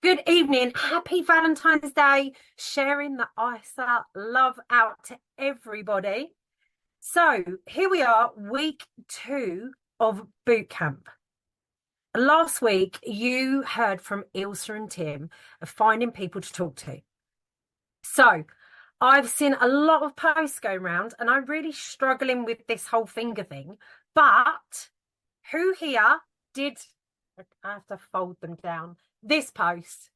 Good evening. Happy Valentine's Day. Sharing the ISA love out to everybody. So here we are, week 2 of boot camp. Last week, you heard from Ilsa and Tim of finding people to talk to. So I've seen a lot of posts going around and I'm really struggling with this whole finger thing. But who here did, I have to fold them down, this post?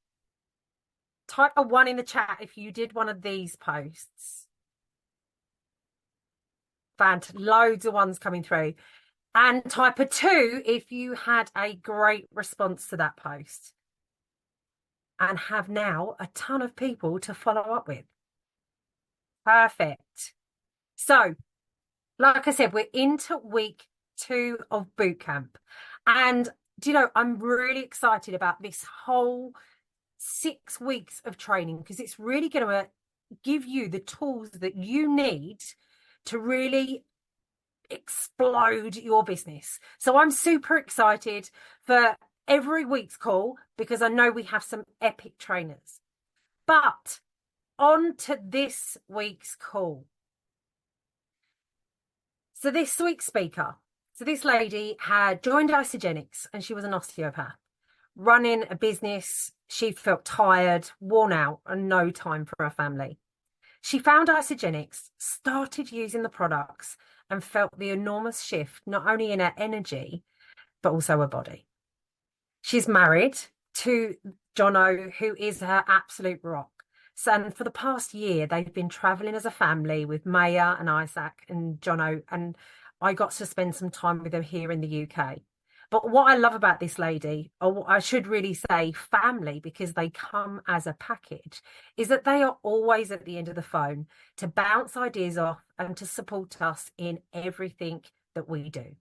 Type a 1 in the chat if you did one of these posts. Loads of ones coming through. And type a 2 if you had a great response to that post. And have now a ton of people to follow up with. Perfect. So, like I said, we're into week 2 of boot camp. And, I'm really excited about this whole 6 weeks of training because it's really going to give you the tools that you need to really explode your business. So I'm super excited for every week's call because I know we have some epic trainers. But on to this week's call. So this week's speaker, this lady had joined Isagenix and she was an osteopath. Running a business, she felt tired, worn out, and no time for her family. She found Isagenix, started using the products, and felt the enormous shift, not only in her energy, but also her body. She's married to Jono, who is her absolute rock. So, and for the past year, they've been traveling as a family with Maya and Isaac and Jono, and I got to spend some time with them here in the UK. But what I love about this lady, or I should really say family, because they come as a package, is that they are always at the end of the phone to bounce ideas off and to support us in everything that we do.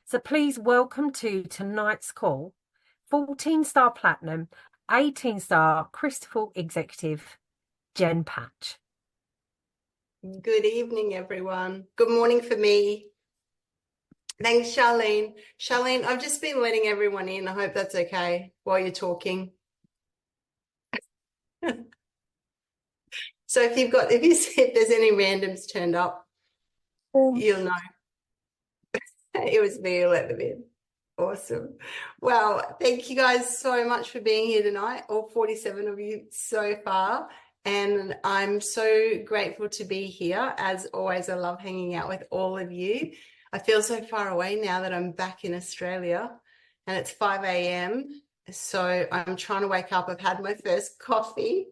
So please welcome to tonight's call, 14-star Platinum, 18-star Crystal Executive, Jen Patch. Good evening, everyone. Good morning for me. Thanks, Charlene. Charlene, I've just been letting everyone in. I hope that's okay while you're talking. So if you see if there's any randoms turned up, you'll know. It was me who let them in. Awesome. Well, thank you guys so much for being here tonight, all 47 of you so far. And I'm so grateful to be here. As always, I love hanging out with all of you. I feel so far away now that I'm back in Australia and it's 5 a.m. So I'm trying to wake up. I've had my first coffee.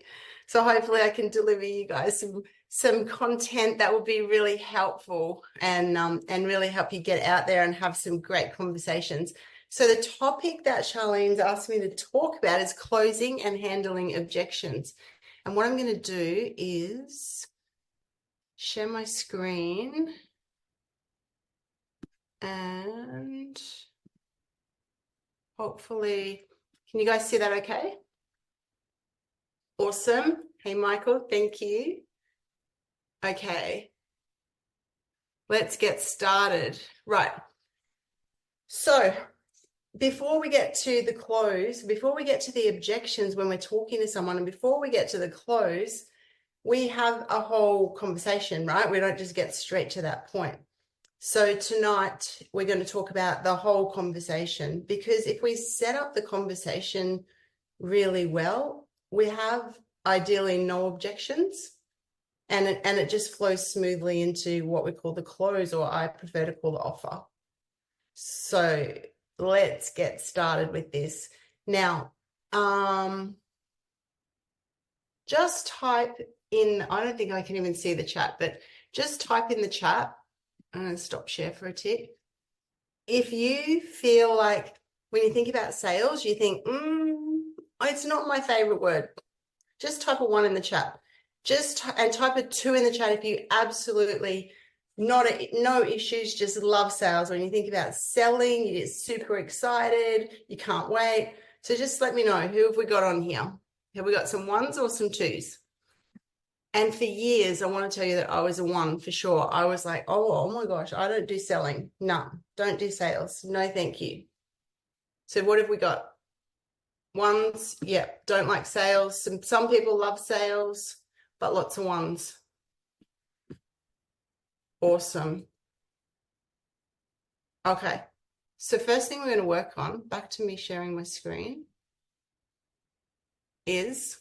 So hopefully I can deliver you guys some content that will be really helpful and really help you get out there and have some great conversations. So the topic that Charlene's asked me to talk about is closing and handling objections. And what I'm going to do is share my screen. And hopefully, can you guys see that okay? Awesome. Hey, Michael, thank you. Okay. Let's get started. Right. So before we get to the close, before we get to the objections when we're talking to someone, and before we get to the close, we have a whole conversation, right? We don't just get straight to that point. So tonight we're going to talk about the whole conversation, because if we set up the conversation really well, we have ideally no objections and it just flows smoothly into what we call the close, or I prefer to call the offer. So let's get started with this. Now, just type in, I don't think I can even see the chat, but just type in the chat. I'm going to stop share for a tick. If you feel like when you think about sales, you think, it's not my favorite word, just type a 1 in the chat. And type a 2 in the chat if you absolutely no issues, just love sales. When you think about selling, you get super excited, you can't wait. So just let me know, who have we got on here? Have we got some 1s or some 2s? And for years, I want to tell you that I was a 1 for sure. I was like, oh my gosh, I don't do selling. No, don't do sales. No, thank you. So what have we got? Ones, yeah, don't like sales. Some people love sales, but lots of ones. Awesome. Okay. So first thing we're going to work on, back to me sharing my screen, is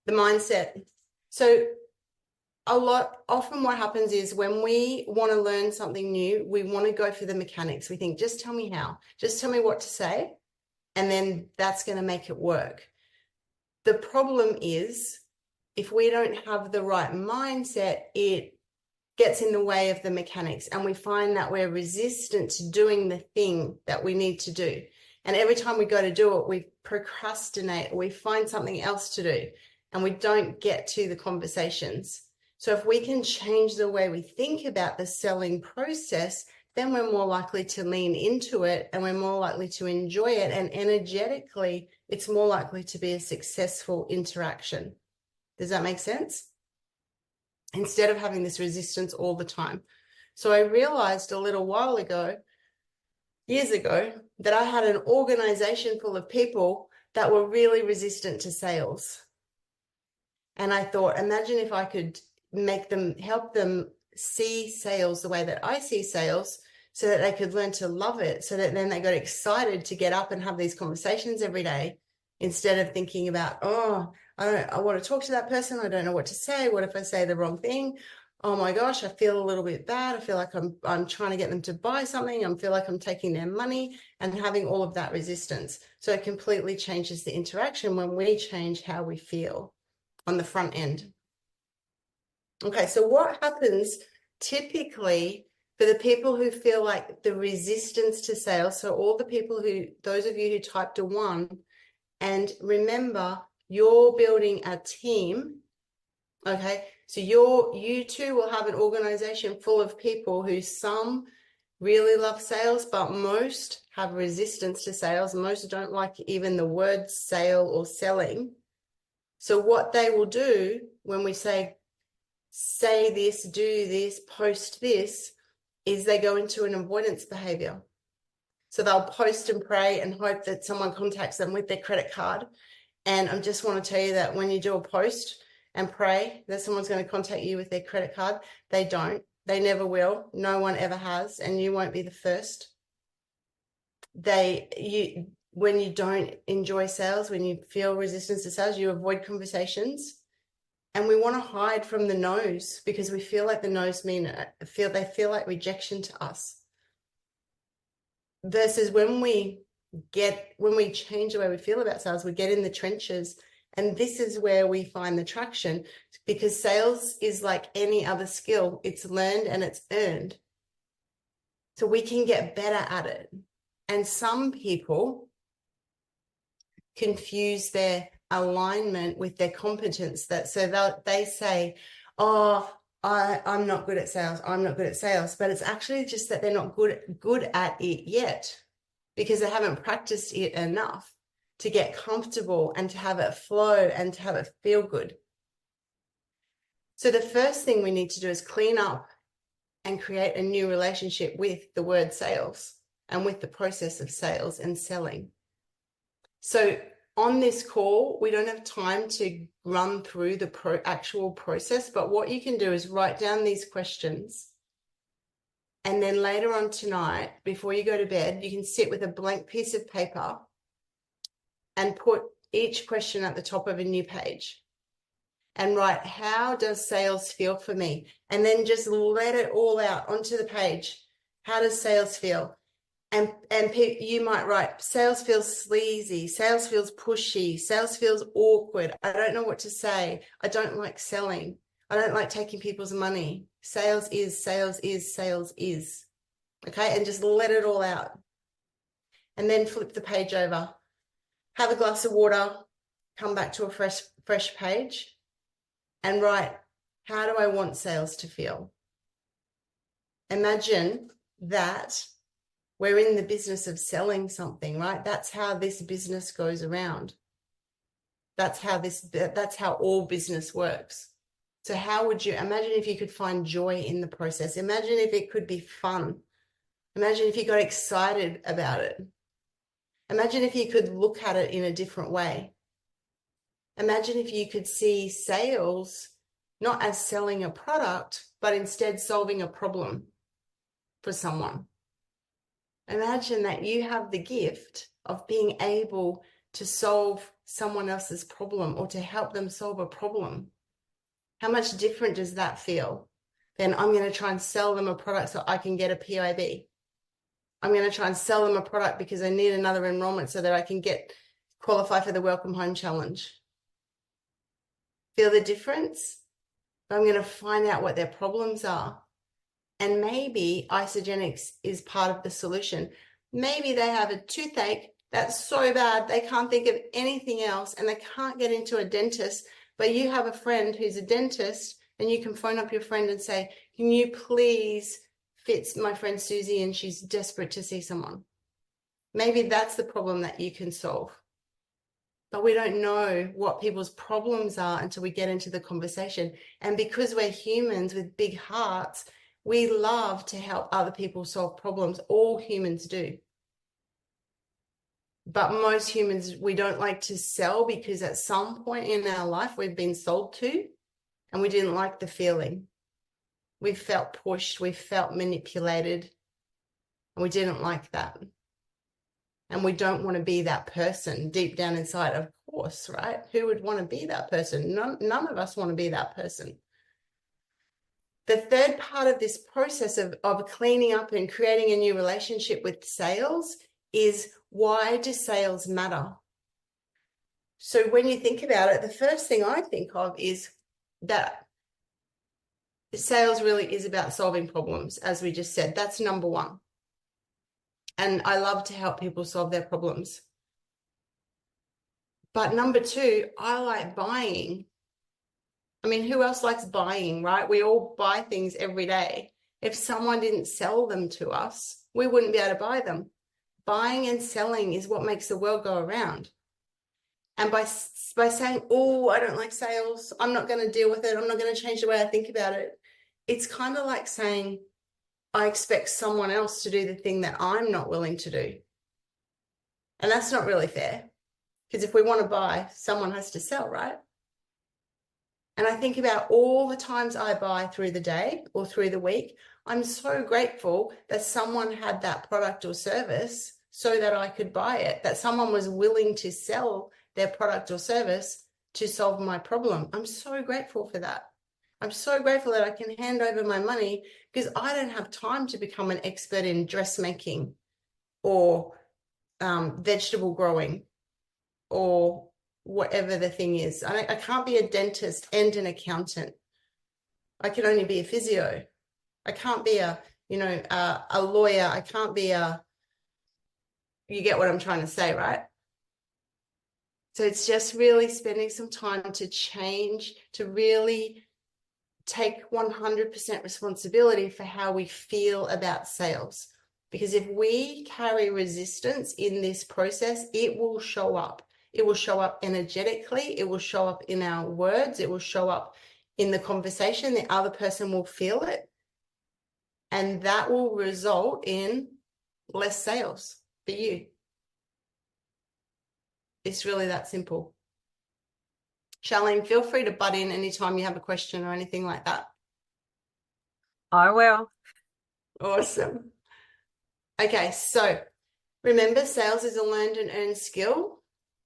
the mindset. So often what happens is when we want to learn something new, we want to go for the mechanics. We think, just tell me how, just tell me what to say, and then that's going to make it work. The problem is, if we don't have the right mindset, it gets in the way of the mechanics, and we find that we're resistant to doing the thing that we need to do. And every time we go to do it, we procrastinate, or we find something else to do, and we don't get to the conversations. So if we can change the way we think about the selling process, then we're more likely to lean into it, and we're more likely to enjoy it. And energetically, it's more likely to be a successful interaction. Does that make sense? Instead of having this resistance all the time. So I realized a little while ago, years ago, that I had an organization full of people that were really resistant to sales. And I thought, imagine if I could help them see sales the way that I see sales, so that they could learn to love it, so that then they got excited to get up and have these conversations every day, instead of thinking about, oh, I want to talk to that person, I don't know what to say, what if I say the wrong thing? Oh my gosh, I feel a little bit bad, I feel like I'm trying to get them to buy something, I feel like I'm taking their money, and having all of that resistance. So it completely changes the interaction when we change how we feel on the front end. Okay, so what happens typically for the people who feel like the resistance to sales? So all the people those of you who typed a 1, and remember, you're building a team, okay? So you too will have an organization full of people who some really love sales, but most have resistance to sales. Most don't like even the word sale or selling. So what they will do when we say this, do this, post this, is they go into an avoidance behavior. So they'll post and pray and hope that someone contacts them with their credit card. And I just want to tell you that when you do a post and pray that someone's going to contact you with their credit card, they don't. They never will. No one ever has, and you won't be the first. When you don't enjoy sales, when you feel resistance to sales, you avoid conversations. And we want to hide from the no's, because we feel like the no's they feel like rejection to us. Versus when we change the way we feel about sales, we get in the trenches, and this is where we find the traction, because sales is like any other skill. It's learned and it's earned. So we can get better at it. And some people confuse their alignment with their competence. They say, oh, I'm not good at sales. I'm not good at sales. But it's actually just that they're not good at it yet, because they haven't practiced it enough to get comfortable and to have it flow and to have it feel good. So the first thing we need to do is clean up and create a new relationship with the word sales and with the process of sales and selling. So on this call, we don't have time to run through the actual process, but what you can do is write down these questions. And then later on tonight, before you go to bed, you can sit with a blank piece of paper and put each question at the top of a new page and write, how does sales feel for me? And then just let it all out onto the page. How does sales feel? And you might write, sales feels sleazy, sales feels pushy, sales feels awkward. I don't know what to say. I don't like selling. I don't like taking people's money. Sales is, sales is, sales is. Okay, and just let it all out. And then flip the page over. Have a glass of water, come back to a fresh page and write, how do I want sales to feel? Imagine that we're in the business of selling something, right? That's how this business goes around. That's how all business works. So how would you imagine if you could find joy in the process? Imagine if it could be fun. Imagine if you got excited about it. Imagine if you could look at it in a different way. Imagine if you could see sales not as selling a product, but instead solving a problem for someone. Imagine that you have the gift of being able to solve someone else's problem or to help them solve a problem. How much different does that feel? Then I'm going to try and sell them a product so I can get a PIB. I'm going to try and sell them a product because I need another enrollment so that I can qualify for the Welcome Home Challenge. Feel the difference? I'm going to find out what their problems are. And maybe Isagenix is part of the solution. Maybe they have a toothache that's so bad they can't think of anything else and they can't get into a dentist, but you have a friend who's a dentist and you can phone up your friend and say, can you please fit my friend Susie and she's desperate to see someone. Maybe that's the problem that you can solve. But we don't know what people's problems are until we get into the conversation. And because we're humans with big hearts, we love to help other people solve problems. All humans do. But most humans, we don't like to sell because at some point in our life, we've been sold to and we didn't like the feeling. We felt pushed, we felt manipulated, and we didn't like that. And we don't want to be that person deep down inside, of course, right? Who would want to be that person? None of us want to be that person. The third part of this process of cleaning up and creating a new relationship with sales is, why do sales matter? So when you think about it, the first thing I think of is that sales really is about solving problems, as we just said. That's number one. And I love to help people solve their problems. But number two, I like buying. I mean, who else likes buying, right? We all buy things every day. If someone didn't sell them to us, we wouldn't be able to buy them. Buying and selling is what makes the world go around. And by saying, oh, I don't like sales, I'm not going to deal with it, I'm not going to change the way I think about it, it's kind of like saying, I expect someone else to do the thing that I'm not willing to do. And that's not really fair, because if we want to buy, someone has to sell, right? And I think about all the times I buy through the day or through the week, I'm so grateful that someone had that product or service so that I could buy it, that someone was willing to sell their product or service to solve my problem. I'm so grateful for that. I'm so grateful that I can hand over my money, because I don't have time to become an expert in dressmaking or vegetable growing or whatever the thing is. I can't be a dentist and an accountant. I can only be a physio. I can't be a lawyer. I can't be you get what I'm trying to say, right? So it's just really spending some time to change, to really take 100% responsibility for how we feel about sales. Because if we carry resistance in this process, it will show up. It will show up energetically. It will show up in our words. It will show up in the conversation. The other person will feel it. And that will result in less sales for you. It's really that simple. Charlene, feel free to butt in anytime you have a question or anything like that. I will. Awesome. Okay, so remember, sales is a learned and earned skill.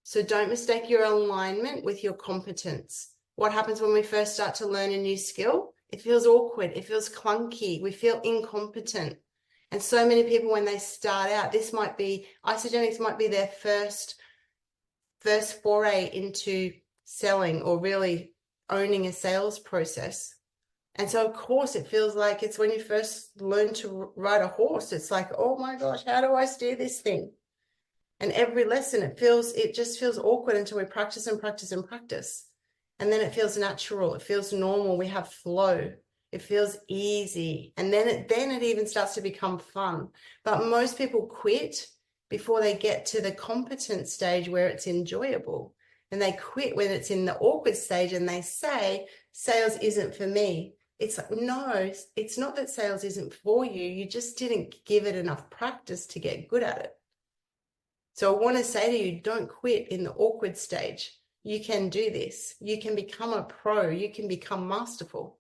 So don't mistake your alignment with your competence. What happens when we first start to learn a new skill? It feels awkward. It feels clunky. We feel incompetent. And so many people, when they start out, Isagenix might be their first foray into selling or really owning a sales process. And so, of course, it feels like it's when you first learn to ride a horse. It's like, oh my gosh, how do I steer this thing? And every lesson, it just feels awkward until we practice and practice and practice. And then it feels natural. It feels normal. We have flow. It feels easy. And then it even starts to become fun. But most people quit before they get to the competent stage where it's enjoyable. And they quit when it's in the awkward stage and they say, sales isn't for me. It's like, no, it's not that sales isn't for you. You just didn't give it enough practice to get good at it. So I want to say to you, don't quit in the awkward stage. You can do this. You can become a pro. You can become masterful.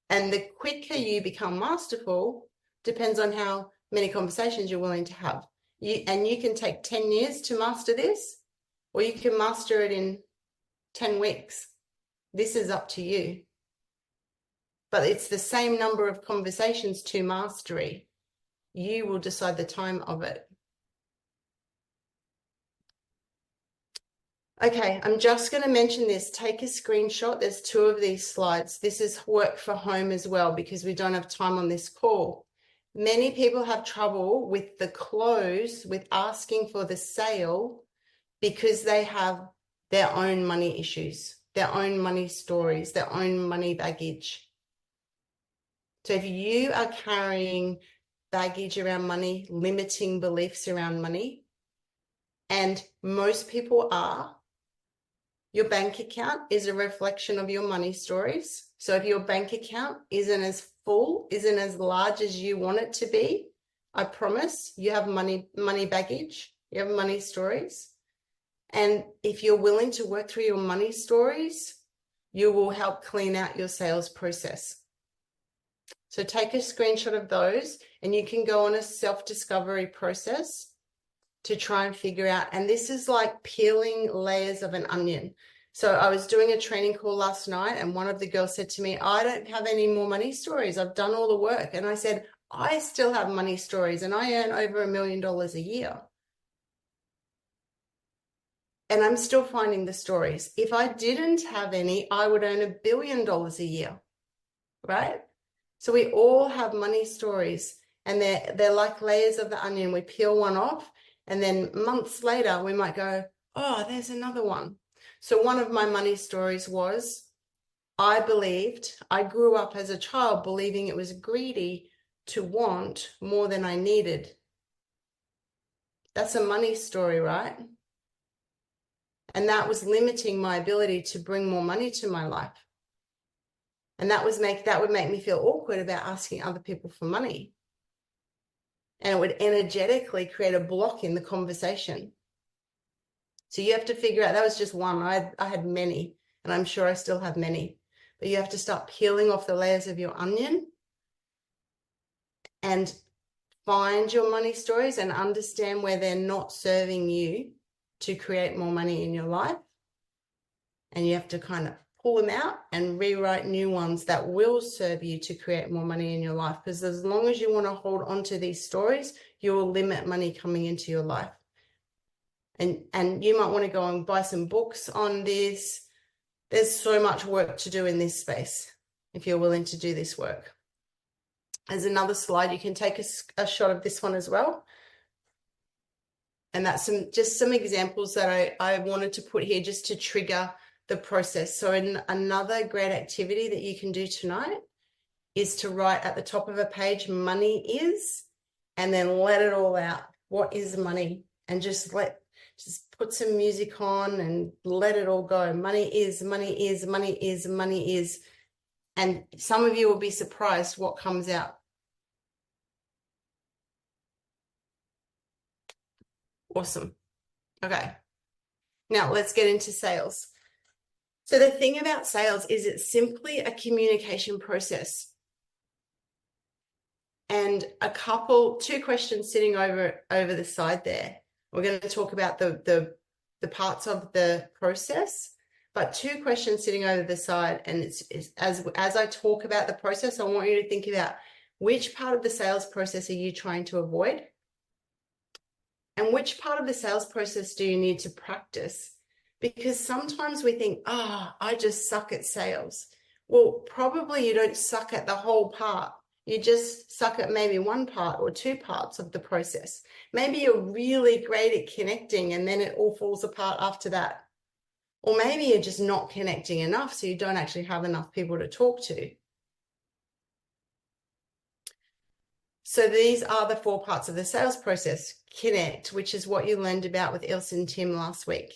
And the quicker you become masterful depends on how many conversations you're willing to have. You can take 10 years to master this, or you can master it in 10 weeks. This is up to you. But it's the same number of conversations to mastery. You will decide the time of it. Okay, I'm just going to mention this. Take a screenshot. There's 2 of these slides. This is work for home as well because we don't have time on this call. Many people have trouble with the close, with asking for the sale, because they have their own money issues, their own money stories, their own money baggage. So if you are carrying baggage around money, limiting beliefs around money, and most people are, your bank account is a reflection of your money stories. So if your bank account isn't as full, isn't as large as you want it to be, I promise you have money baggage, you have money stories. And if you're willing to work through your money stories, you will help clean out your sales process. So take a screenshot of those and you can go on a self-discovery process to try and figure out. And this is like peeling layers of an onion. So I was doing a training call last night and one of the girls said to me, I don't have any more money stories. I've done all the work. And I said, I still have money stories and I earn over $1 million a year. And I'm still finding the stories. If I didn't have any, I would earn $1 billion a year, right? So we all have money stories and they're like layers of the onion. We peel one off and then months later we might go, oh, there's another one. So one of my money stories was I grew up as a child believing it was greedy to want more than I needed. That's a money story, right? And that was limiting my ability to bring more money to my life. And that would make me feel awkward about asking other people for money. And it would energetically create a block in the conversation. So you have to figure out, that was just one. I had many, and I'm sure I still have many. But you have to start peeling off the layers of your onion and find your money stories and understand where they're not serving you to create more money in your life. And you have to kind of pull them out and rewrite new ones that will serve you to create more money in your life. Because as long as you want to hold on to these stories, you will limit money coming into your life. And you might want to go and buy some books on this. There's so much work to do in this space if you're willing to do this work. There's another slide. You can take a shot of this one as well. And that's just some examples that I wanted to put here just to trigger the process. So another great activity that you can do tonight is to write at the top of a page, money is, and then let it all out. What is money? And just put some music on and let it all go. Money is, money is, money is, money is. And some of you will be surprised what comes out. Awesome. Okay. Now let's get into sales. So the thing about sales is it's simply a communication process. And 2 questions sitting over the side there. We're going to talk about the parts of the process, but 2 questions sitting over the side. And it's as I talk about the process, I want you to think about which part of the sales process are you trying to avoid? And which part of the sales process do you need to practice? Because sometimes we think, I just suck at sales. Well, probably you don't suck at the whole part. You just suck at maybe one part or 2 parts of the process. Maybe you're really great at connecting and then it all falls apart after that. Or maybe you're just not connecting enough, so you don't actually have enough people to talk to. So these are the 4 parts of the sales process. Connect, which is what you learned about with Ilse and Tim last week.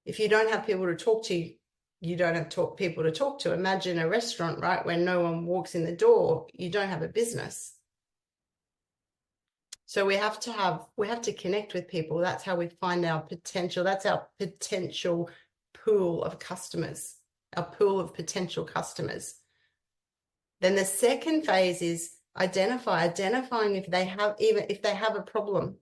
If you don't have people to talk to, you don't have people to talk to. Imagine a restaurant, right, where no one walks in the door. You don't have a business. So we have to connect with people. That's how we find our potential. That's our potential pool of customers, our pool of potential customers. Then the second phase is identifying if they have a problem.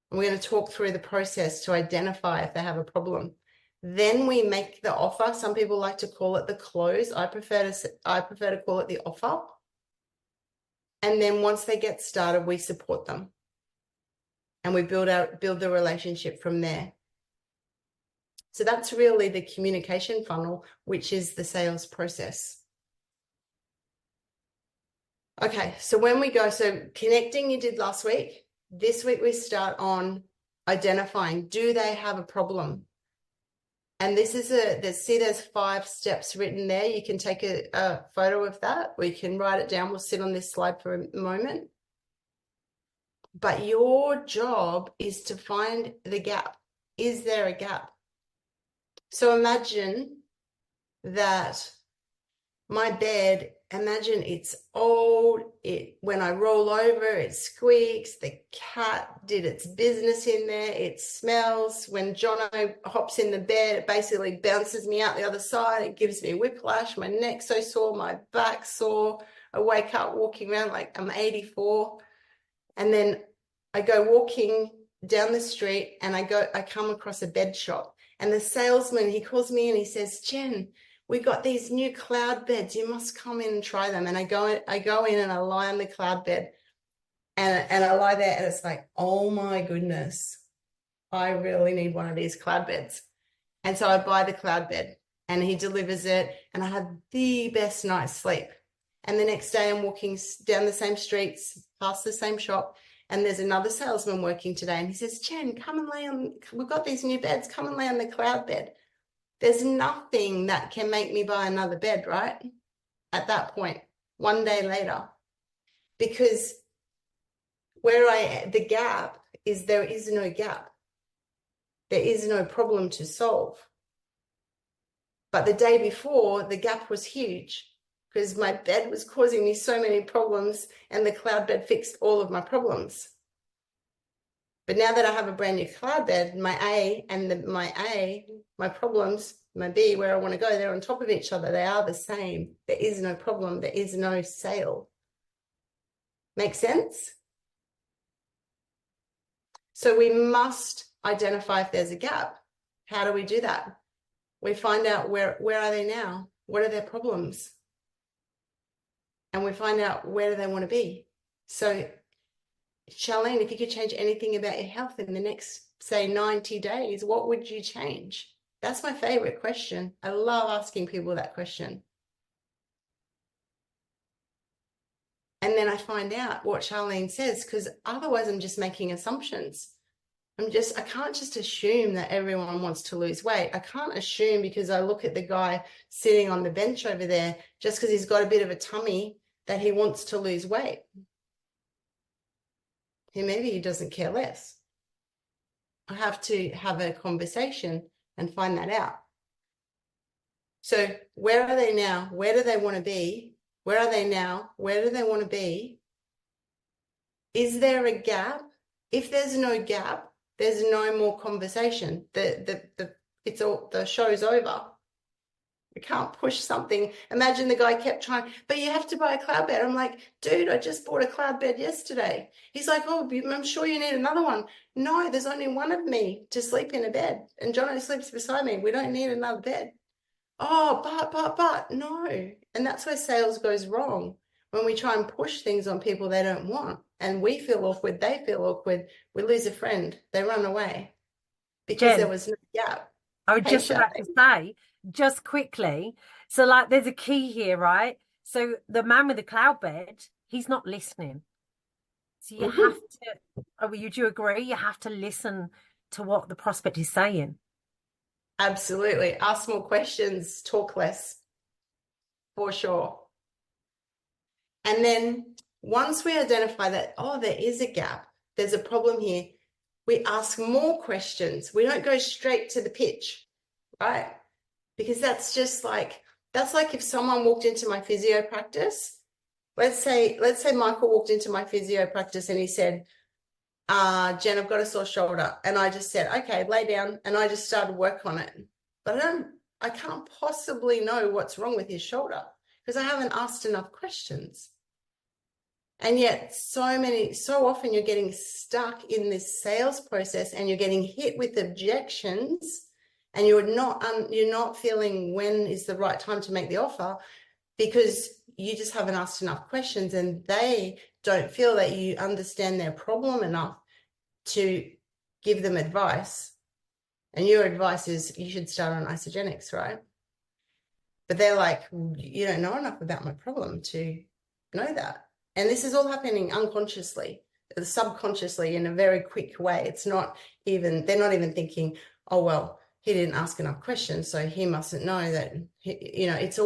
And we're going to talk through the process to identify if they have a problem. Then we make the offer. Some people like to call it the close. I prefer to call it the offer. And then once they get started, we support them. And we build the relationship from there. So that's really the communication funnel, which is the sales process. Okay, so connecting you did last week. This week we start on identifying, do they have a problem? And this is there's 5 steps written there. You can take a photo of that, or you can write it down. We'll sit on this slide for a moment. But your job is to find the gap. Is there a gap? So imagine that imagine it's old. When I roll over, it squeaks. The cat did its business in there. It smells. When Jono hops in the bed, it basically bounces me out the other side. It gives me whiplash. My neck's so sore, my back's sore. I wake up walking around like I'm 84. And then I go walking down the street and I come across a bed shop. And the salesman, he calls me and he says, Jen, we got these new cloud beds. You must come in and try them. And I go in and I lie on the cloud bed and I lie there and it's like, oh my goodness, I really need one of these cloud beds. And so I buy the cloud bed and he delivers it and I have the best night's sleep. And the next day I'm walking down the same streets, past the same shop, and there's another salesman working today. And he says, Jen, come and lay on, we've got these new beds, come and lay on the cloud bed. There's nothing that can make me buy another bed, right? At that point, one day later, because the gap is there is no gap. There is no problem to solve. But the day before, the gap was huge because my bed was causing me so many problems and the cloud bed fixed all of my problems. But now that I have a brand new cloud bed, my problems, my B, where I want to go, they're on top of each other. They are the same. There is no problem. There is no sale. Make sense? So we must identify if there's a gap. How do we do that? We find out where are they now? What are their problems? And we find out where do they want to be. So Charlene, if you could change anything about your health in the next, say, 90 days, what would you change? That's my favorite question. I love asking people that question. And then I find out what Charlene says, because otherwise I'm just making assumptions. I can't just assume that everyone wants to lose weight. I can't assume because I look at the guy sitting on the bench over there, just because he's got a bit of a tummy, that he wants to lose weight. Maybe he doesn't care less. I have to have a conversation and find that out. So where are they now? Where do they want to be? Where are they now? Where do they want to be? Is there a gap? If there's no gap, there's no more conversation. The show's over. We can't push something. Imagine the guy kept trying, but you have to buy a cloud bed. I'm like, dude, I just bought a cloud bed yesterday. He's like, oh, I'm sure you need another one. No, there's only one of me to sleep in a bed. And Jono sleeps beside me. We don't need another bed. Oh, but, no. And that's where sales goes wrong. When we try and push things on people they don't want. And we feel awkward, they feel awkward. We lose a friend. They run away because Jen, there was no gap. I was just about to say, just quickly. So like there's a key here, right? So the man with the cloud bed, he's not listening. So you have to, would you agree? You have to listen to what the prospect is saying. Absolutely. Ask more questions, talk less, for sure. And then once we identify that, oh, there is a gap, there's a problem here, we ask more questions. We don't go straight to the pitch, right? Because that's like if someone walked into my physio practice let's say Michael walked into my physio practice and he said, Jen, I've got a sore shoulder. And I just said, okay, lay down. And I just started work on it. But I can't possibly know what's wrong with his shoulder because I haven't asked enough questions. And yet so often you're getting stuck in this sales process and you're getting hit with objections and you're not feeling when is the right time to make the offer because you just haven't asked enough questions and they don't feel that you understand their problem enough to give them advice. And your advice is you should start on isogenics, right? But they're like, you don't know enough about my problem to know that. And this is all happening unconsciously, subconsciously in a very quick way. They're not even thinking, oh, well, he didn't ask enough questions, so he mustn't know that, it's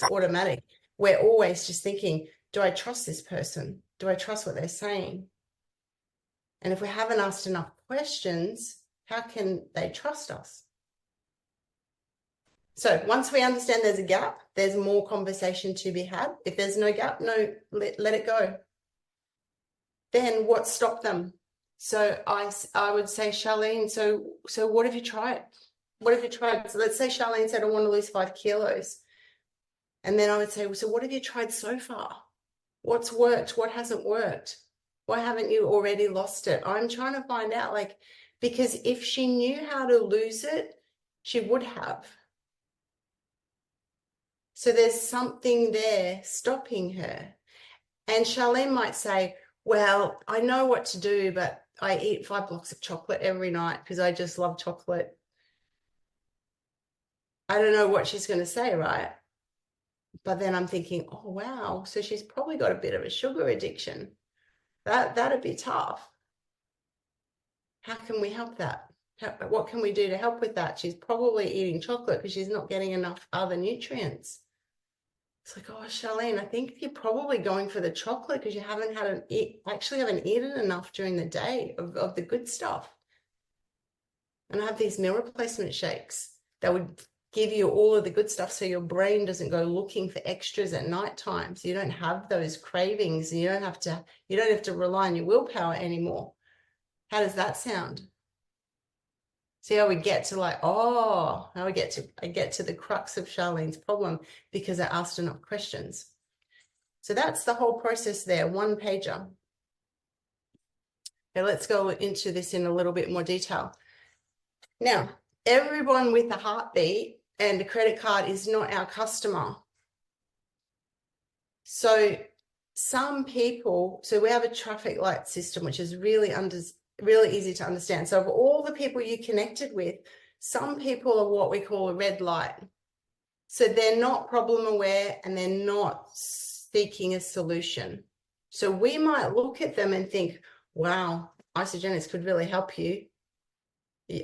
automatic. We're always just thinking, do I trust this person? Do I trust what they're saying? And if we haven't asked enough questions, how can they trust us? So once we understand there's a gap, there's more conversation to be had. If there's no gap, let it go. Then what stopped them? So I would say, Charlene, so what have you tried? What have you tried? So let's say Charlene said, I want to lose 5 kilos. And then I would say, so what have you tried so far? What's worked? What hasn't worked? Why haven't you already lost it? I'm trying to find out, because if she knew how to lose it, she would have. So there's something there stopping her. And Charlene might say, well, I know what to do, but I eat 5 blocks of chocolate every night because I just love chocolate. I don't know what she's going to say, right? But then I'm thinking, oh, wow, so she's probably got a bit of a sugar addiction. That'd be tough. How can we help that? What can we do to help with that? She's probably eating chocolate because she's not getting enough other nutrients. It's like, oh, Charlene, I think you're probably going for the chocolate because you haven't eaten enough during the day of the good stuff. And I have these meal replacement shakes that would give you all of the good stuff so your brain doesn't go looking for extras at nighttime. So you don't have those cravings and you don't have to rely on your willpower anymore. How does that sound? See how we get to I get to the crux of Charlene's problem because I asked enough questions. So that's the whole process there, 1 pager. Okay, let's go into this in a little bit more detail. Now, everyone with a heartbeat and a credit card is not our customer. So we have a traffic light system, which is really easy to understand. So of all the people you connected with, some people are what we call a red light. So they're not problem aware and they're not seeking a solution. So we might look at them and think, wow, isogenics could really help you.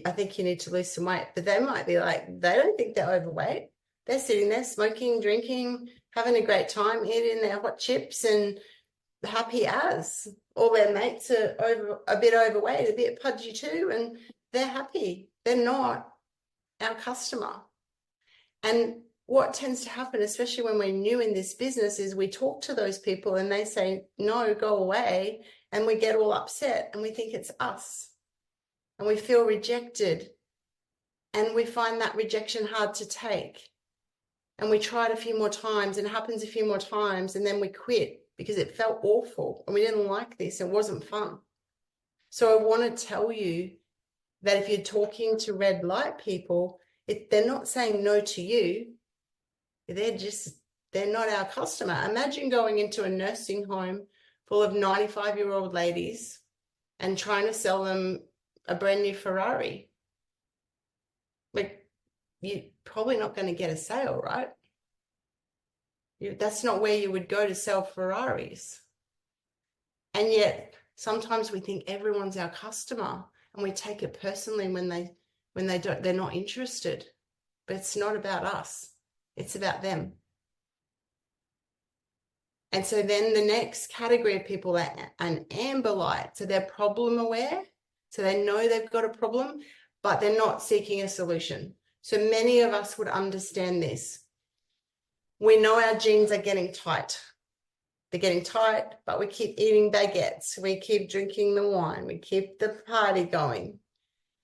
I think you need to lose some weight. But they might be like, they don't think they're overweight. They're sitting there smoking, drinking, having a great time, eating their hot chips and happy as. All their mates are a bit overweight, a bit pudgy too, and they're happy. They're not our customer. And what tends to happen, especially when we're new in this business, is we talk to those people and they say, no, go away. And we get all upset and we think it's us. And we feel rejected. And we find that rejection hard to take. And we try it a few more times and it happens a few more times and then we quit because it felt awful and we didn't like this. It wasn't fun. So I want to tell you that if you're talking to red light people, they're not saying no to you. They're not our customer. Imagine going into a nursing home full of 95-year-old ladies and trying to sell them a brand new Ferrari. You're probably not going to get a sale, right? That's not where you would go to sell Ferraris. And yet sometimes we think everyone's our customer and we take it personally when they're not interested. But it's not about us. It's about them. And so then the next category of people are an amber light. So they're problem aware. So they know they've got a problem, but they're not seeking a solution. So many of us would understand this. We know our jeans are getting tight. They're getting tight, but we keep eating baguettes. We keep drinking the wine. We keep the party going.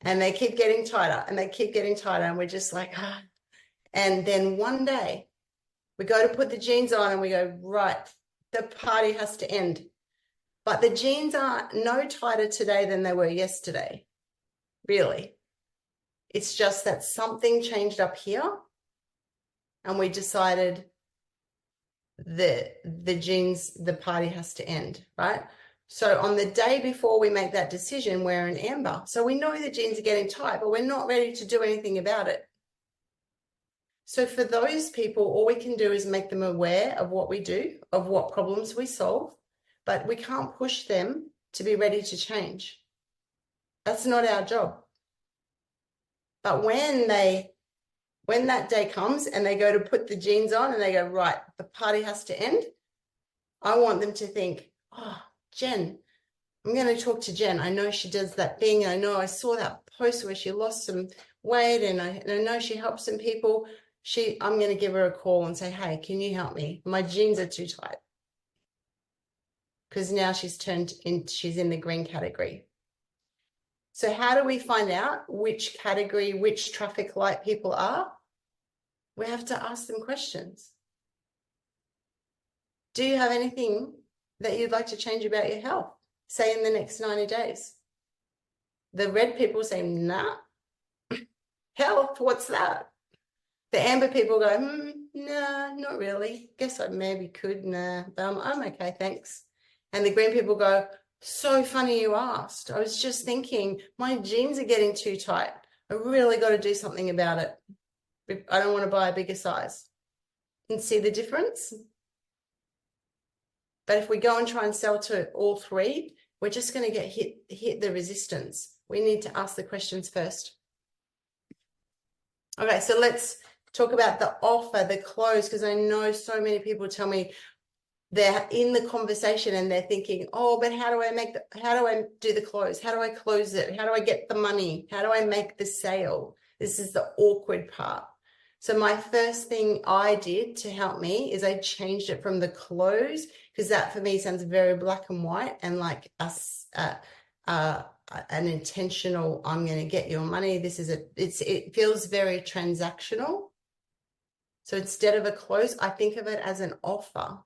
And they keep getting tighter and they keep getting tighter. And we're just like, ah. And then one day we go to put the jeans on and we go, right, the party has to end. But the jeans are no tighter today than they were yesterday. Really. It's just that something changed up here and we decided the jeans, the party has to end, right? So on the day before we make that decision, we're in amber. So we know the jeans are getting tight, but we're not ready to do anything about it. So for those people, all we can do is make them aware of what we do, of what problems we solve, but we can't push them to be ready to change. That's not our job. But when that day comes and they go to put the jeans on and they go, right, the party has to end, I want them to think, oh, Jen, I'm going to talk to Jen. I know she does that thing. I know I saw that post where she lost some weight and I know she helps some people. I'm going to give her a call and say, hey, can you help me? My jeans are too tight. Because now she's in the green category. So how do we find out which category, which traffic light people are? We have to ask them questions. Do you have anything that you'd like to change about your health, say in the next 90 days? The red people say, nah. Health, what's that? The amber people go, nah, not really. Guess I maybe could, nah, but I'm okay, thanks. And the green people go, so funny you asked. I was just thinking, my jeans are getting too tight. I really got to do something about it. I don't want to buy a bigger size. And see the difference? But if we go and try and sell to all three, we're just going to get hit the resistance. We need to ask the questions first. Okay, so let's talk about the offer, the close, because I know so many people tell me they're in the conversation and they're thinking, oh, but how do I do the close? How do I close it? How do I get the money? How do I make the sale? This is the awkward part. So my first thing I did to help me is I changed it from the close, because that for me sounds very black and white and like an intentional, I'm going to get your money. It feels very transactional. So instead of a close, I think of it as an offer.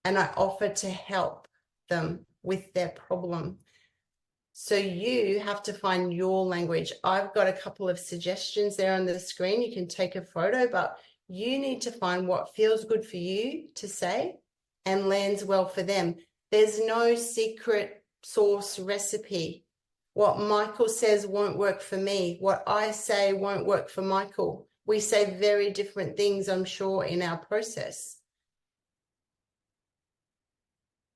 And I offer to help them with their problem. So you have to find your language. I've got a couple of suggestions there on the screen. You can take a photo, but you need to find what feels good for you to say and lands well for them. There's no secret sauce recipe. What Michael says won't work for me. What I say won't work for Michael. We say very different things, I'm sure, in our process.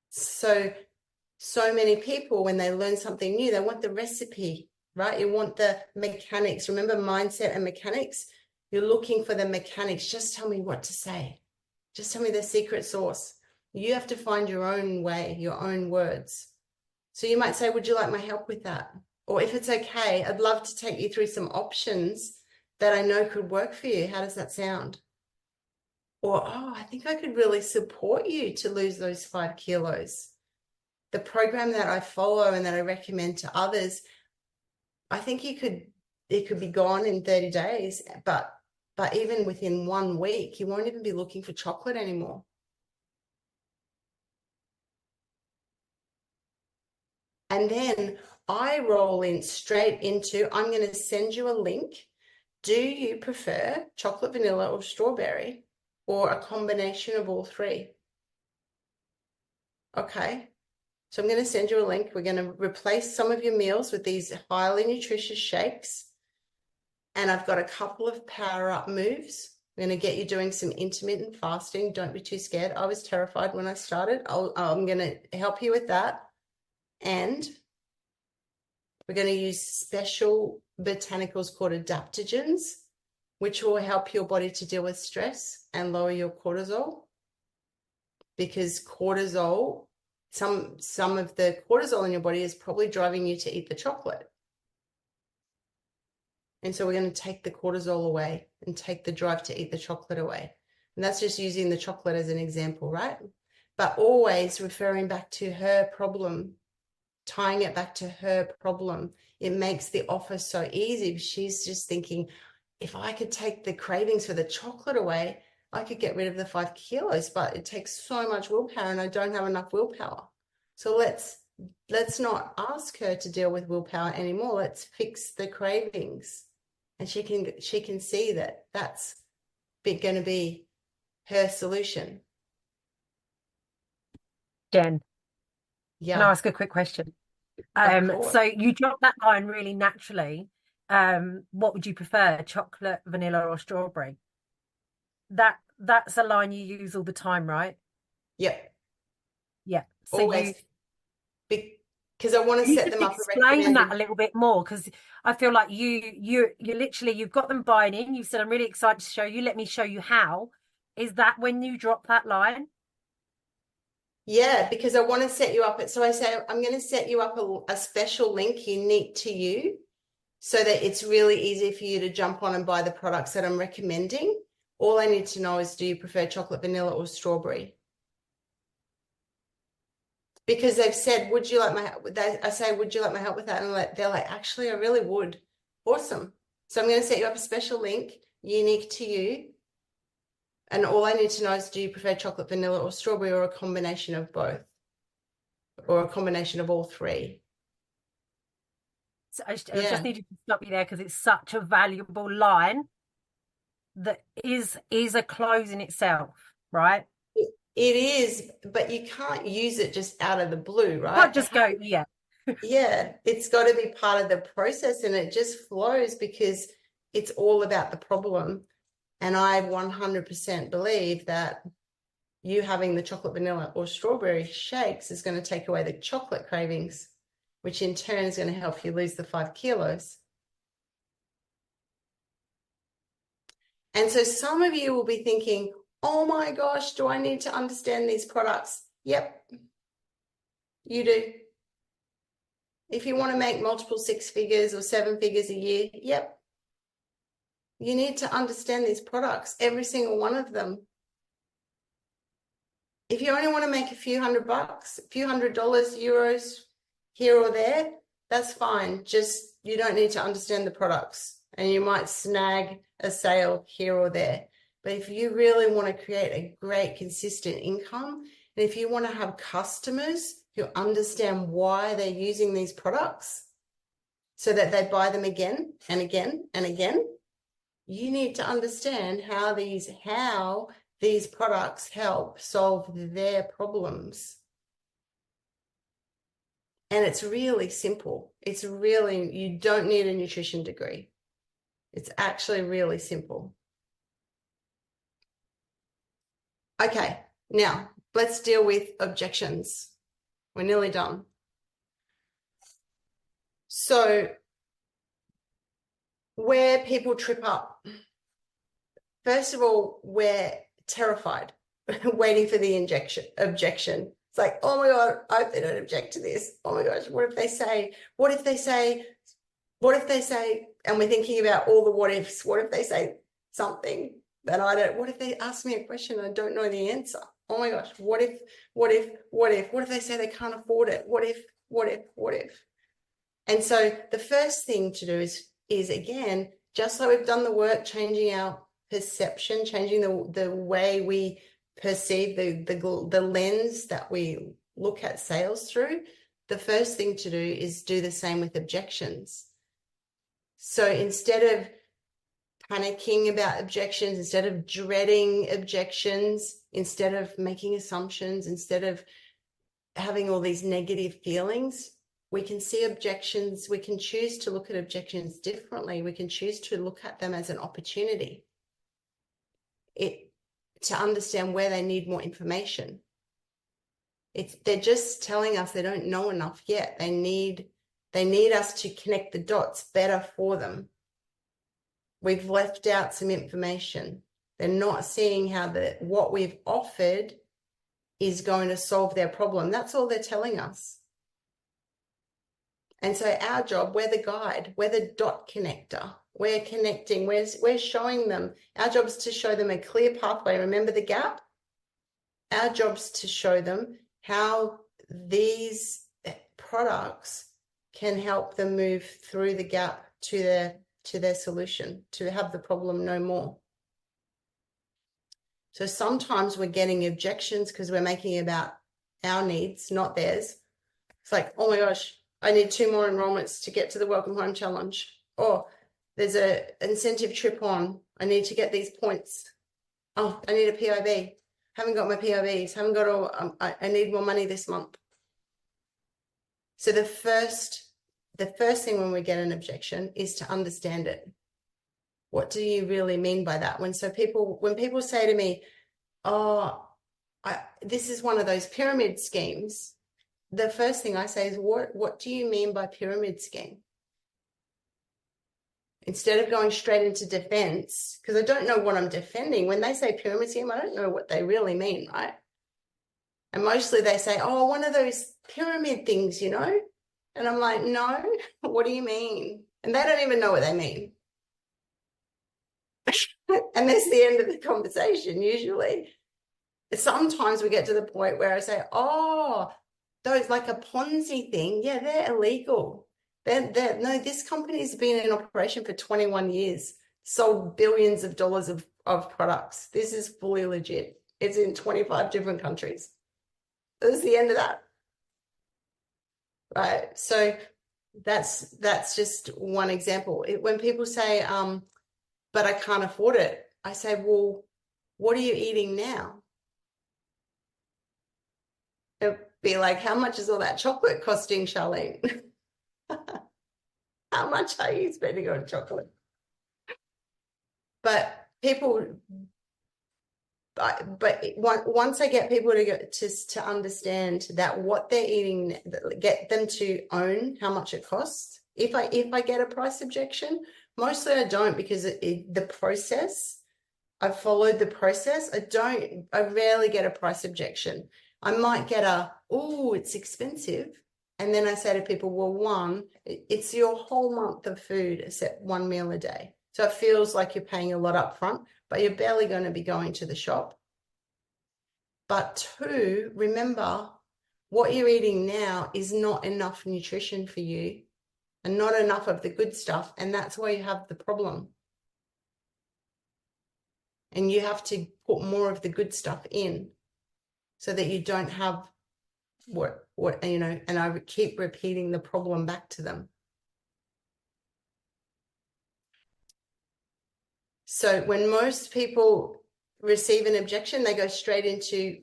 So many people, when they learn something new, they want the recipe, right? You want the mechanics. Remember mindset and mechanics? You're looking for the mechanics. Just tell me what to say. Just tell me the secret sauce. You have to find your own way, your own words. So you might say, would you like my help with that? Or if it's okay, I'd love to take you through some options that I know could work for you. How does that sound? Or, oh, I think I could really support you to lose those 5 kilos. The program that I follow and that I recommend to others, I think it could be gone in 30 days, but even within 1 week, you won't even be looking for chocolate anymore. And then I roll in straight into, I'm going to send you a link. Do you prefer chocolate, vanilla, or strawberry, or a combination of all three? Okay. So I'm going to send you a link. We're going to replace some of your meals with these highly nutritious shakes. And I've got a couple of power up moves. I'm going to get you doing some intermittent fasting. Don't be too scared. I was terrified when I started. I'm going to help you with that. And we're going to use special botanicals called adaptogens, which will help your body to deal with stress and lower your cortisol. Because cortisol, some of the cortisol in your body is probably driving you to eat the chocolate. And so we're going to take the cortisol away and take the drive to eat the chocolate away. And that's just using the chocolate as an example, right? But always referring back to her problem, tying it back to her problem. It makes the offer so easy. She's just thinking, if I could take the cravings for the chocolate away, I could get rid of the 5 kilos, but it takes so much willpower and I don't have enough willpower. So let's not ask her to deal with willpower anymore. Let's fix the cravings. And she can see that that's going to be her solution. Jen, Yeah. can I ask a quick question? So you dropped that line really naturally. What would you prefer, chocolate, vanilla, or strawberry? That's a line you use all the time, right? Yep. Yeah. So always, because I want to set them up. Explain that a little bit more, because I feel like you literally, you've got them buying in. You said, I'm really excited to show you. Let me show you how. Is that when you drop that line? Yeah, because I want to set you up. So I say, I'm going to set you up a special link unique to you so that it's really easy for you to jump on and buy the products that I'm recommending. All I need to know is, do you prefer chocolate, vanilla, or strawberry? Because they've said, would you like my help? I say, would you like my help with that? And they're like, actually, I really would. Awesome. So I'm going to set you up a special link unique to you. And all I need to know is, do you prefer chocolate, vanilla, or strawberry, or a combination of both? Or a combination of all three? So I just need you to stop you there, because it's such a valuable line that is a close in itself, right? It is, but you can't use it just out of the blue, right? Not just go, yeah. Yeah, it's got to be part of the process, and it just flows because it's all about the problem. And I 100% believe that you having the chocolate, vanilla, or strawberry shakes is going to take away the chocolate cravings, which in turn is going to help you lose the 5 kilos. And so some of you will be thinking, oh my gosh, do I need to understand these products? Yep, you do. If you want to make multiple 6 figures or 7 figures a year, yep, you need to understand these products, every single one of them. If you only want to make a few $100, a few $100, euros here or there, that's fine. Just, you don't need to understand the products, and you might snag a sale here or there. But if you really want to create a great consistent income, and if you want to have customers who understand why they're using these products so that they buy them again and again and again, you need to understand how these products help solve their problems. And it's really simple. It's really, you don't need a nutrition degree. It's actually really simple. Okay, now let's deal with objections. We're nearly done. So where people trip up, first of all, we're terrified, waiting for the objection. It's like, oh my God, I hope they don't object to this. Oh my gosh, what if they say, what if they say, and we're thinking about all the what ifs. What if they say something that I don't, what if they ask me a question and I don't know the answer? Oh my gosh, what if they say they can't afford it? What if? And so the first thing to do is again, just like we've done the work, changing our perception, changing the way we perceive the lens that we look at sales through. The first thing to do is do the same with objections. So instead of panicking about objections, instead of dreading objections, instead of making assumptions, instead of having all these negative feelings, we can see objections. We can choose to look at objections differently. We can choose to look at them as an opportunity to understand where they need more information. They're just telling us they don't know enough yet. They need us to connect the dots better for them. We've left out some information. They're not seeing how what we've offered is going to solve their problem. That's all they're telling us. And so our job, we're the guide, we're the dot connector. We're connecting. We're showing them. Our job is to show them a clear pathway. Remember the gap? Our job is to show them how these products can help them move through the gap to their solution, to have the problem no more. So sometimes we're getting objections because we're making it about our needs, not theirs. It's like, oh my gosh, I need 2 more enrollments to get to the Welcome Home Challenge. Or there's an incentive trip on. I need to get these points. Oh, I need a PIB. Haven't got my PIBs. Haven't got all. I need more money this month. So the first thing when we get an objection is to understand it. What do you really mean by that? When people say to me, oh, this is one of those pyramid schemes, the first thing I say is, what do you mean by pyramid scheme? Instead of going straight into defense, because I don't know what I'm defending. When they say pyramid scheme, I don't know what they really mean, right? And mostly they say, oh, one of those pyramid things, you know? And I'm like, no, what do you mean? And they don't even know what they mean. And that's the end of the conversation, usually. Sometimes we get to the point where I say, oh, those like a Ponzi thing, yeah, they're illegal. No, this company's been in operation for 21 years, sold billions of dollars of products. This is fully legit. It's in 25 different countries. That's the end of that. Right. So that's just one example. When people say, but I can't afford it, I say, well, what are you eating now? It'd be like, how much is all that chocolate costing, Charlene? How much are you spending on chocolate? But once I get people to understand that what they're eating, get them to own how much it costs. If I get a price objection, mostly I don't, because the process, I've followed the process. I rarely get a price objection. I might get oh, it's expensive. And then I say to people, well, one, it's your whole month of food except 1 meal a day. So it feels like you're paying a lot up front, but you're barely going to be going to the shop. But 2, remember, what you're eating now is not enough nutrition for you and not enough of the good stuff. And that's why you have the problem. And you have to put more of the good stuff in so that you don't have what you know, and I keep repeating the problem back to them. So when most people receive an objection, they go straight into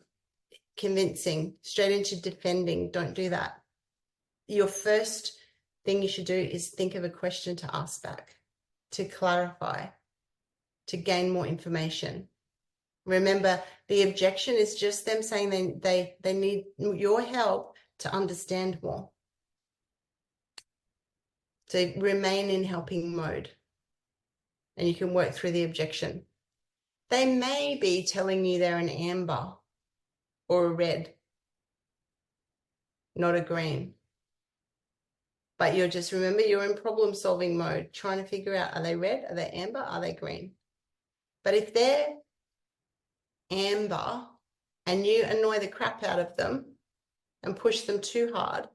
convincing, straight into defending. Don't do that. Your first thing you should do is think of a question to ask back, to clarify, to gain more information. Remember, the objection is just them saying they need your help to understand more. So remain in helping mode, and you can work through the objection. They may be telling you they're an amber or a red, not a green. But you're just, remember, you're in problem-solving mode, trying to figure out, are they red, are they amber, are they green? But if they're amber and you annoy the crap out of them and push them too hard,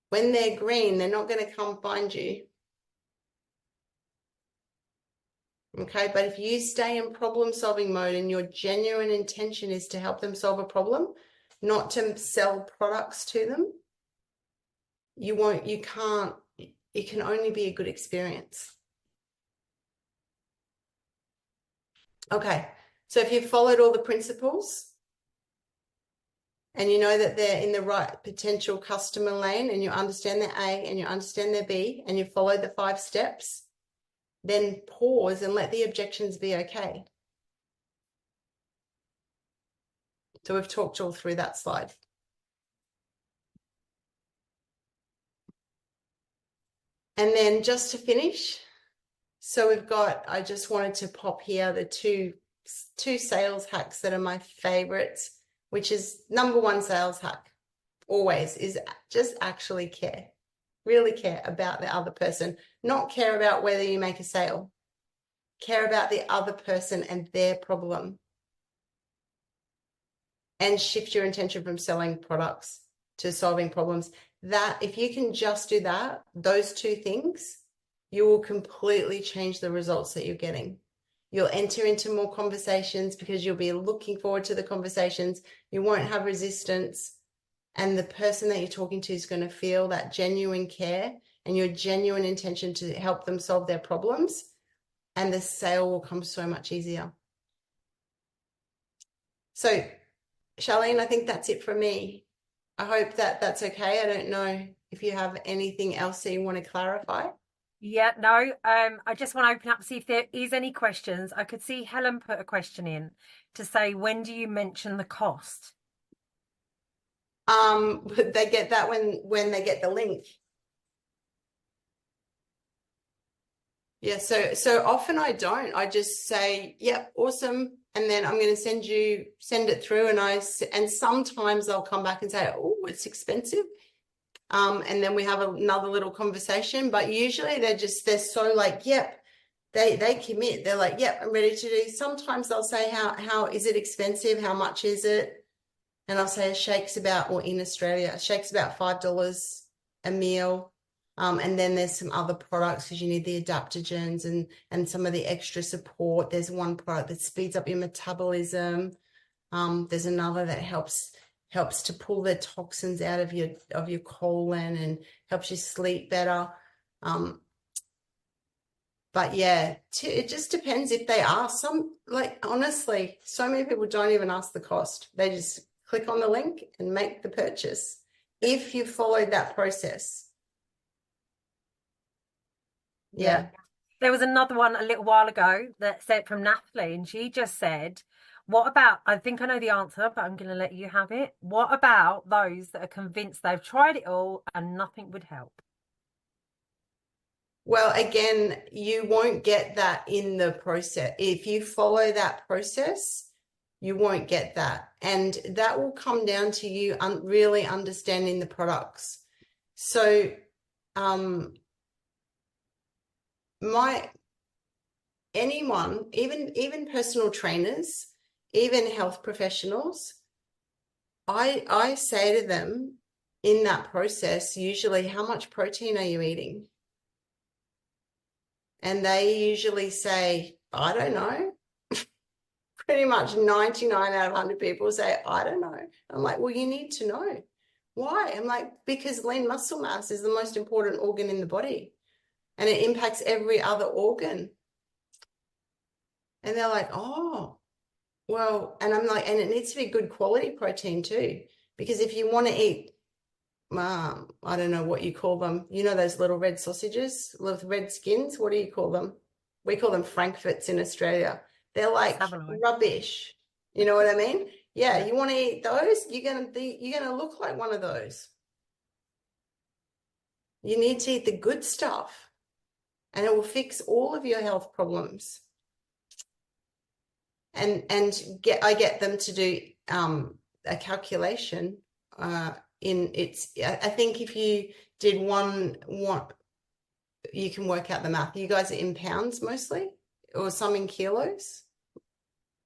when they're green, they're not going to come find you. Okay, but if you stay in problem-solving mode and your genuine intention is to help them solve a problem, not to sell products to them, it can only be a good experience. Okay, so if you've followed all the principles and you know that they're in the right potential customer lane and you understand their A and you understand their B and you follow the 5 steps, then pause and let the objections be okay. So we've talked all through that slide. And then just to finish, so we've got, I just wanted to pop here the two sales hacks that are my favorites, which is number 1 sales hack always is just actually care. Really care about the other person, not care about whether you make a sale. Care about the other person and their problem. And shift your intention from selling products to solving problems. That, if you can just do that, those two things, you will completely change the results that you're getting. You'll enter into more conversations because you'll be looking forward to the conversations. You won't have resistance. And the person that you're talking to is going to feel that genuine care and your genuine intention to help them solve their problems. And the sale will come so much easier. So, Charlene, I think that's it from me. I hope that that's okay. I don't know if you have anything else that you want to clarify. Yeah, no, I just want to open up, see if there is any questions. I could see Helen put a question in to say, when do you mention the cost? They get that when they get the link. Yeah, so often I don't. I just say, yep, awesome. And then I'm going to send it through, and sometimes they'll come back and say, oh, it's expensive. And then we have another little conversation, but usually they're so like, yep, they commit. They're like, yep, I'm ready to do. Sometimes they'll say, how is it expensive? How much is it? And I'll say in Australia, a shake's about $5 a meal. And then there's some other products because you need the adaptogens and some of the extra support. There's one product that speeds up your metabolism. There's another that helps to pull the toxins out of your colon and helps you sleep better. But yeah, it just depends if they ask. Honestly, so many people don't even ask the cost. They just click on the link and make the purchase if you followed that process. Yeah. There was another one a little while ago that said from Natalie, and she just said, what about, I think I know the answer, but I'm going to let you have it. What about those that are convinced they've tried it all and nothing would help? Well, again, you won't get that in the process. If you follow that process, you won't get that. And that will come down to you really understanding the products. So, anyone, even personal trainers, even health professionals, I say to them in that process, usually, how much protein are you eating? And they usually say, I don't know. Pretty much 99 out of 100 people say, I don't know. I'm like, well, you need to know. Why? I'm like, because lean muscle mass is the most important organ in the body and it impacts every other organ. And they're like, oh, well, and I'm like, and it needs to be good quality protein too, because if you want to eat, I don't know what you call them. You know, those little red sausages with red skins. What do you call them? We call them Frankfurts in Australia. They're like rubbish. You know what I mean? Yeah, you want to eat those, you're gonna look like one of those. You need to eat the good stuff, and it will fix all of your health problems. And I get them to do a calculation. I think if you did one, you can work out the math. You guys are in pounds mostly, or some in kilos?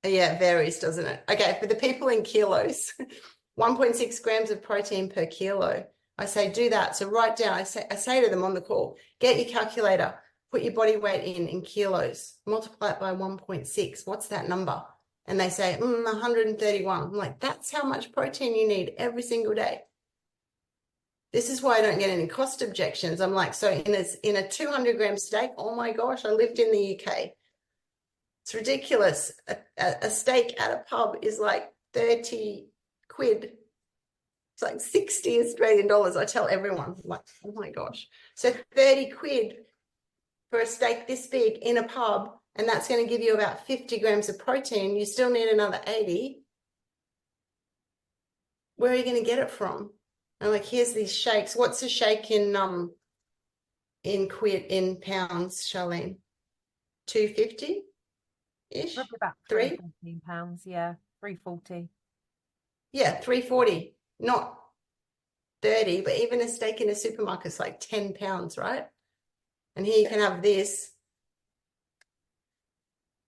Yeah, it varies, doesn't it? Okay, for the people in kilos, 1.6 grams of protein per kilo. I say, do that. So write down, I say to them on the call, get your calculator, put your body weight in kilos, multiply it by 1.6. What's that number? And they say, 131. I'm like, that's how much protein you need every single day. This is why I don't get any cost objections. I'm like, so in a 200-gram steak, oh my gosh, I lived in the UK. It's ridiculous. A steak at a pub is like 30 quid. It's like 60 Australian dollars. I tell everyone, I'm like, oh my gosh. So 30 quid for a steak this big in a pub, and that's going to give you about 50 grams of protein. You still need another 80. Where are you going to get it from? I'm like, here's these shakes. What's a shake in pounds, Charlene? 250-ish? Probably about £314, yeah, 340. Yeah, 340. Not 30, but even a steak in a supermarket is like 10 pounds, right? And here you can have this.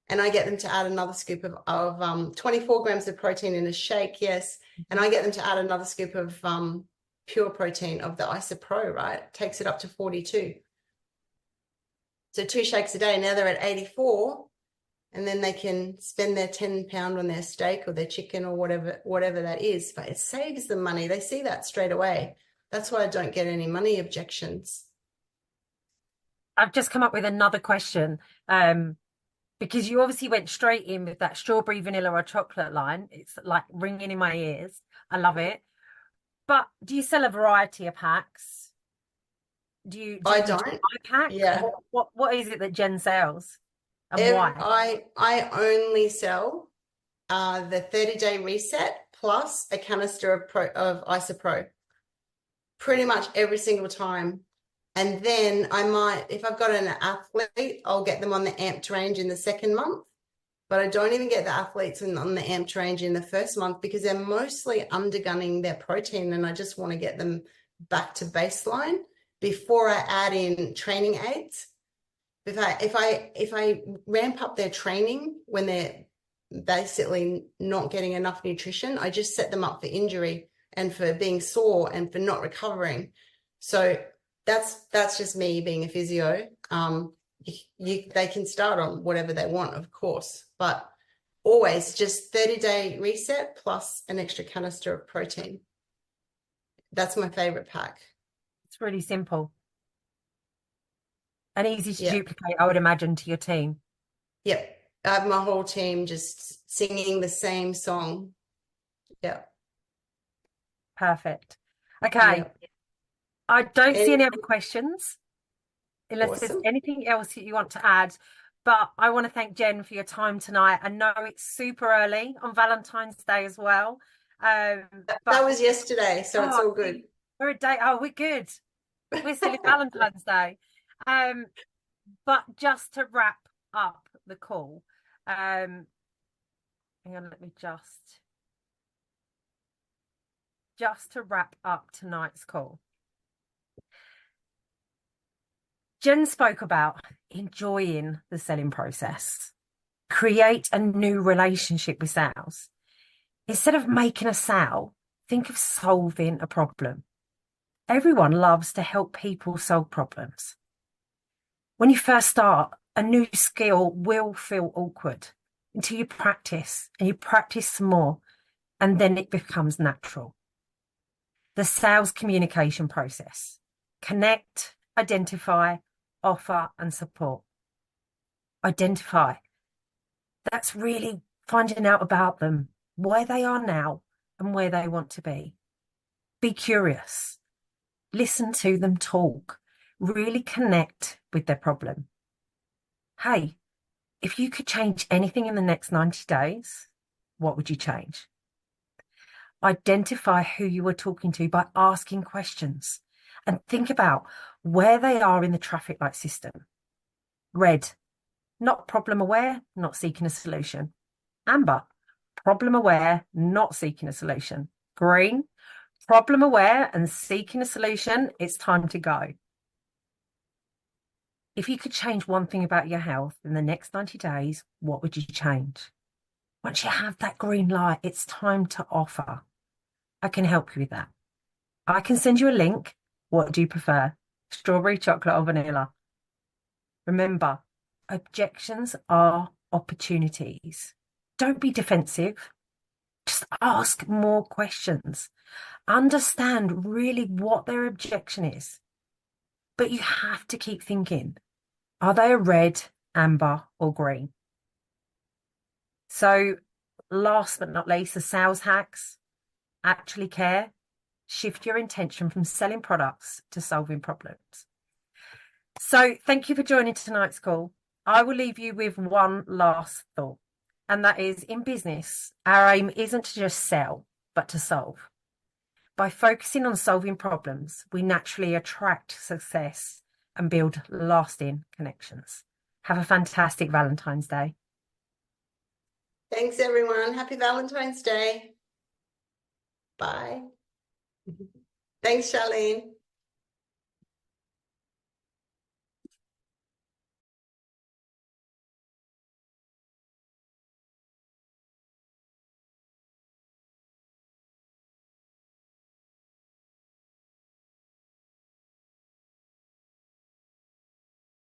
And I get them to add another scoop of 24 grams of protein in a shake, yes. And I get them to add another scoop of pure protein of the IsoPro, right? Takes it up to 42. So 2 shakes a day. Now they're at 84, and then they can spend their 10 pound on their steak or their chicken or whatever that is. But it saves them money. They see that straight away. That's why I don't get any money objections. I've just come up with another question. Because you obviously went straight in with that strawberry, vanilla, or chocolate line. It's like ringing in my ears. I love it. But do you sell a variety of packs? I you do don't. a pack? Yeah. What is it that Jen sells and why? I only sell the 30-day reset plus a canister of IsoPro pretty much every single time. And then I might, if I've got an athlete, I'll get them on the amped range in the second month. But I don't even get the athletes on the amped range in the first month because they're mostly undergunning their protein, and I just want to get them back to baseline before I add in training aids. If I ramp up their training when they're basically not getting enough nutrition, I just set them up for injury and for being sore and for not recovering. So that's just me being a physio. They can start on whatever they want, of course, but always just 30-day reset plus an extra canister of protein. That's my favorite pack. It's really simple and easy to duplicate, I would imagine, to your team. Yep. I have my whole team just singing the same song. Yep. Perfect. Okay. Yep. I don't see any other questions, unless there's anything else that you want to add. But I want to thank Jen for your time tonight. I know it's super early on Valentine's Day as well. That was yesterday, so it's all good. We're a day. Oh, we're good. We're still in Valentine's Day. But just to wrap up the call, hang on, let me just to wrap up tonight's call. Jen spoke about enjoying the selling process, create a new relationship with sales. Instead of making a sale, think of solving a problem. Everyone loves to help people solve problems. When you first start, a new skill will feel awkward until you practice and you practice some more, and then it becomes natural. The sales communication process: connect, identify, offer, and support. Identify. That's really finding out about them, where they are now and where they want to be. Be curious. Listen to them talk. Really connect with their problem. Hey, if you could change anything in the next 90 days, what would you change? Identify who you are talking to by asking questions and think about where they are in the traffic light system. Red, not problem aware, not seeking a solution. Amber, problem aware, not seeking a solution. Green, problem aware and seeking a solution. It's time to go. If you could change one thing about your health in the next 90 days, what would you change? Once you have that green light, it's time to offer. I can help you with that. I can send you a link. What do you prefer? Strawberry, chocolate, or vanilla? Remember, objections are opportunities. Don't be defensive. Just ask more questions. Understand really what their objection is. But you have to keep thinking, are they a red, amber, or green? So last but not least, the sales hacks. Actually care. Shift your intention from selling products to solving problems. So thank you for joining tonight's call. I will leave you with one last thought, and that is, in business, our aim isn't to just sell, but to solve. By focusing on solving problems, we naturally attract success and build lasting connections. Have a fantastic Valentine's Day. Thanks, everyone. Happy Valentine's Day. Bye. Thanks, Charlene.